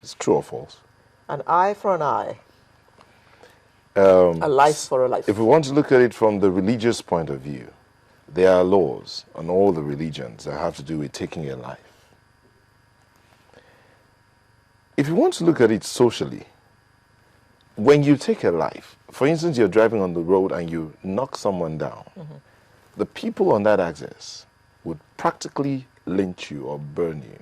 It's true or false? An eye for an eye. A life for a life. If we want to look at it from the religious point of view, there are laws on all the religions that have to do with taking a life. If you want to look at it socially, when you take a life, for instance, you're driving on the road and you knock someone down, the people on that axis would practically lynch you or burn you.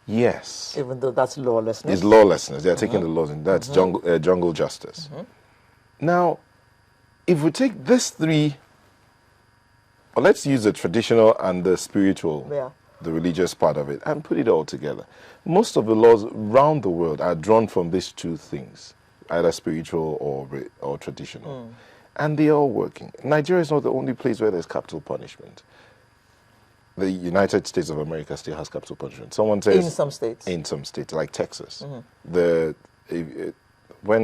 Yes. Even though that's lawlessness. It's lawlessness. They're taking the laws, and that's jungle justice. Now, if we take these three, or let's use the traditional and the spiritual, the religious part of it, and put it all together. Most of the laws around the world are drawn from these two things, either spiritual or traditional. And they're all working. Nigeria is not the only place where there's capital punishment. The United States of America still has capital punishment. Someone says... In some states. In some states, like Texas. When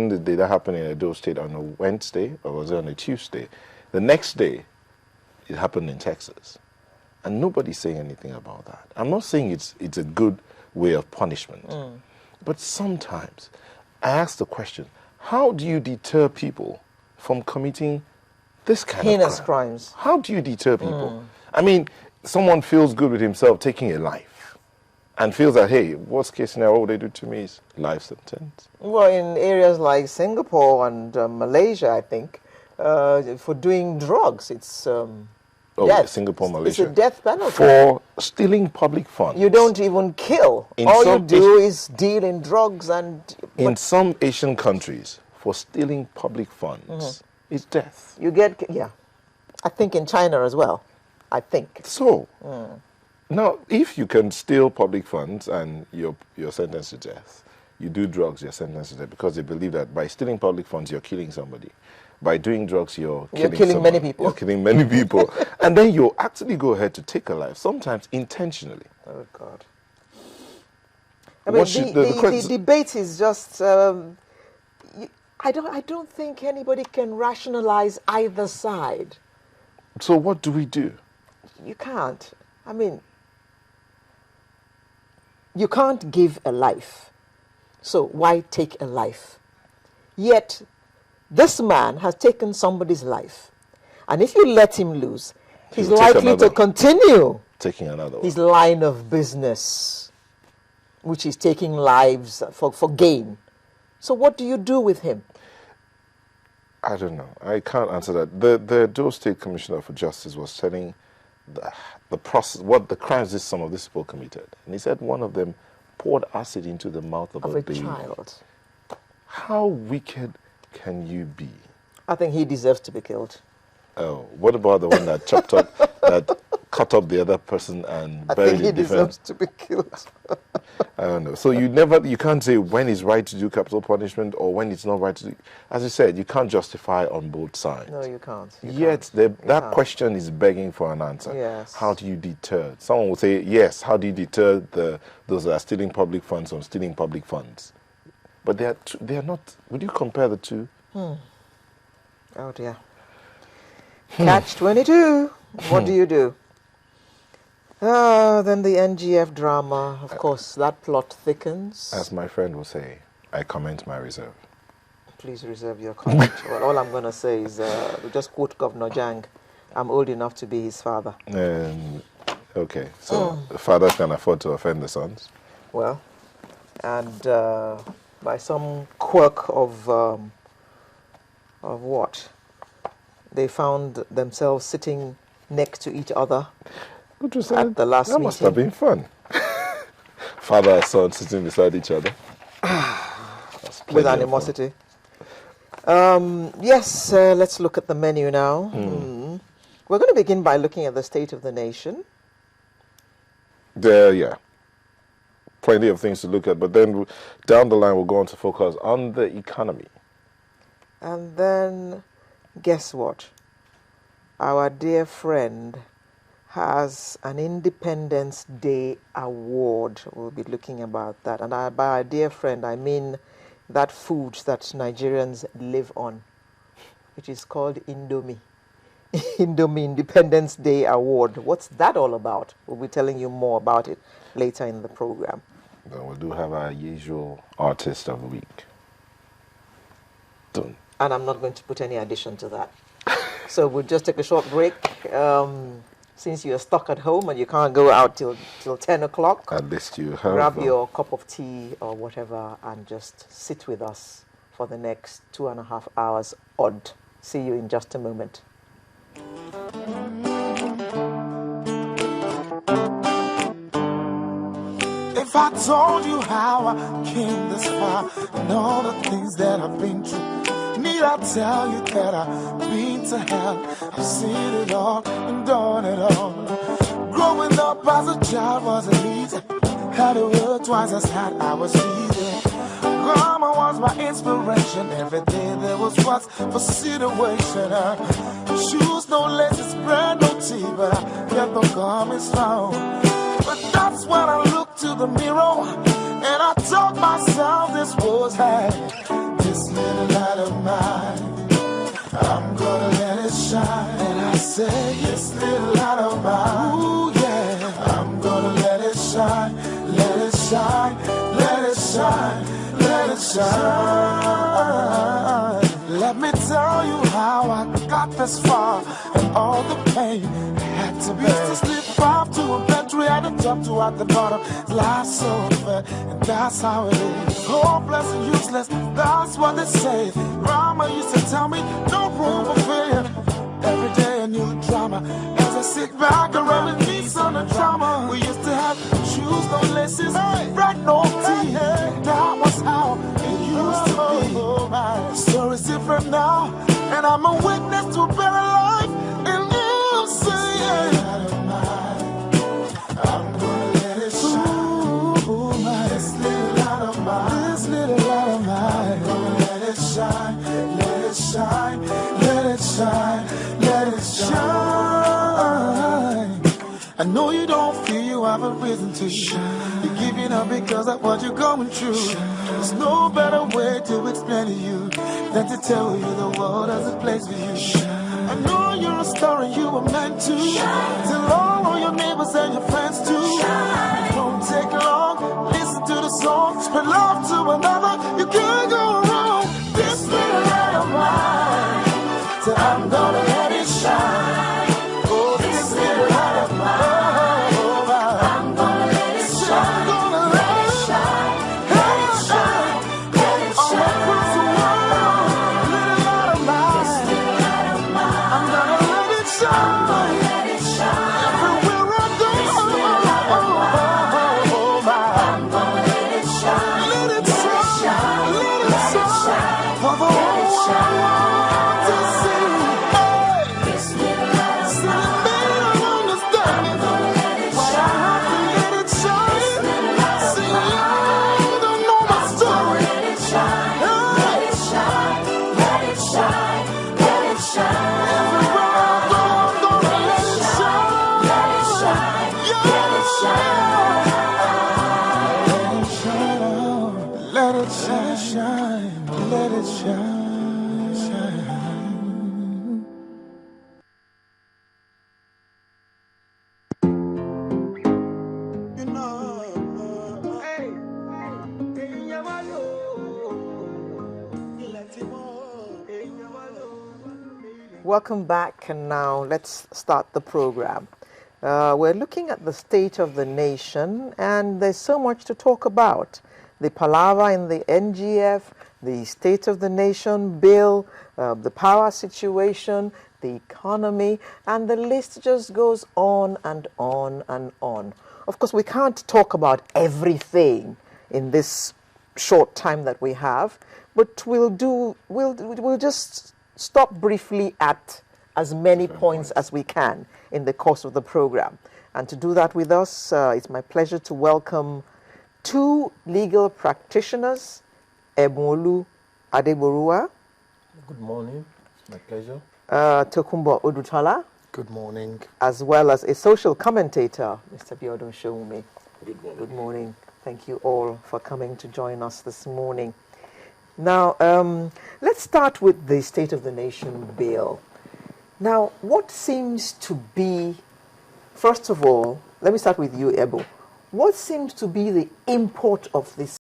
did that happen in Edo State? On a Wednesday, or was it on a Tuesday? The next day, it happened in Texas. And nobody's saying anything about that. I'm not saying it's a good way of punishment. But sometimes, I ask the question, how do you deter people from committing this kind heinous of crimes? How do you deter people? I mean, someone feels good with himself taking a life and feels that, hey, worst case scenario, all they do to me is life sentence. Well, in areas like Singapore and Malaysia, I think, for doing drugs, it's death. Singapore, Malaysia. It's a death penalty. For stealing public funds. You don't even kill. All you do is deal in drugs and... In some Asian countries, for stealing public funds, it's death. You get... Yeah. I think in China as well. I think. So, now, if you can steal public funds and you're sentenced to death, you do drugs, you're sentenced to death, because they believe that by stealing public funds, you're killing somebody. By doing drugs, you're killing many people. You're killing many people. And then you actually go ahead to take a life, sometimes intentionally. Oh, God. I mean, the debate is just... I don't think anybody can rationalize either side. So what do we do? You can't. I mean, you can't give a life. So why take a life? Yet, this man has taken somebody's life. And if you let him loose, he's likely to continue taking another one. His line of business, which is taking lives for gain. So what do you do with him? I don't know. I can't answer that. The Edo State Commissioner for Justice was telling the process, what the crimes some of these people committed. And he said one of them poured acid into the mouth of a baby. Child. How wicked can you be? I think he deserves to be killed. Oh, what about the one that chopped up, that cut up the other person and buried him? I think he deserves to be killed. I don't know. So you can't say when it's right to do capital punishment or when it's not right to do. As I said, you can't justify on both sides. No, you can't. That question is begging for an answer. Yes. How do you deter? Someone will say, yes, how do you deter those that are stealing public funds from stealing public funds? But they are not. Would you compare the two? Oh, dear. Catch-22. What do you do? Then the NGF drama, of course, that plot thickens. As my friend will say, I comment my reserve. Please reserve your comment. Well, all I'm going to say is, just quote Governor Jang, I'm old enough to be his father. Okay, so the fathers can afford to offend the sons? Well, and by some quirk of what? They found themselves sitting next to each other at the last meeting. That must have been fun. Father and son sitting beside each other. With animosity. Yes, let's look at the menu now. We're going to begin by looking at the state of the nation. Yeah. Plenty of things to look at, but then down the line we'll go on to focus on the economy. And then, guess what? Our dear friend has an Independence Day award. We'll be looking about that. And by our dear friend, I mean that food that Nigerians live on, which is called Indomie. Indomie Independence Day Award. What's that all about? We'll be telling you more about it later in the program. Then we'll do have our usual artist of the week. Done. And I'm not going to put any addition to that. So we'll just take a short break. Since you're stuck at home and you can't go out till 10 o'clock, At least you have. grab your cup of tea or whatever and just sit with us for the next 2.5 hours odd. See you in just a moment. If I told you how I came this far and all the things that I've been through, need I tell you that I've been to hell? I've seen it all and done it all. Growing up as a child wasn't easy. Had to work twice as hard, I was easy. Grandma was my inspiration. Every day there was what's for situation. Shoes, no laces, bread, no tea, but I kept on coming strong. But that's when I looked to the mirror and I told myself this was this little light of mine, I'm gonna let it shine. And I said, this little light of mine, ooh yeah, I'm gonna let it shine, let it shine, let it shine, let it shine. Let me tell you how I got this far and all the pain I had to bear. Used to slip off to a battery at the top to at the bottom. Life's so unfair, and that's how it is. Hopeless and useless, that's what they say. Grandma used to tell me, no room for fear. Every day a new drama. As I sit back and run with me on the drama. We used to have shoes, no laces, bread, no tea. That was how it used to be. The story's different now, and I'm a witness to a better life. And I'm saying, I'm gonna let it shine. Ooh, this little light of mine, this little light of mine. I'm gonna let it shine, let it shine, let it shine, let it shine. I know you don't feel you have a reason to shine. You're giving up because of what you're going through. There's no better way to explain to you than to tell you the world has a place for you. I know you're a star and you were meant to tell all of your neighbors and your friends too. It don't take long, listen to the song, spread love to another, you can't go wrong. This little light of mine, so I'm gonna let it shine. Oh, this little light of mine. Welcome back, and now let's start the program. We're looking at the state of the nation, and there's so much to talk about. The palaver in the NGF, the State of the Nation bill, the power situation, the economy, and the list just goes on and on and on. Of course, we can't talk about everything in this short time that we have, but we'll just stop briefly at as many points as we can in the course of the program. And to do that with us, it's my pleasure to welcome two legal practitioners, Ebolu Adeborua. Good morning, it's my pleasure. Tokumbo Odutala. Good morning. As well as a social commentator, Mr. Biodun Shoumi. Good morning. Good morning. Thank you all for coming to join us this morning. Now, let's start with the State of the Nation bill. Now, what seems to be, first of all, let me start with you, Ebo. what seems to be the import of this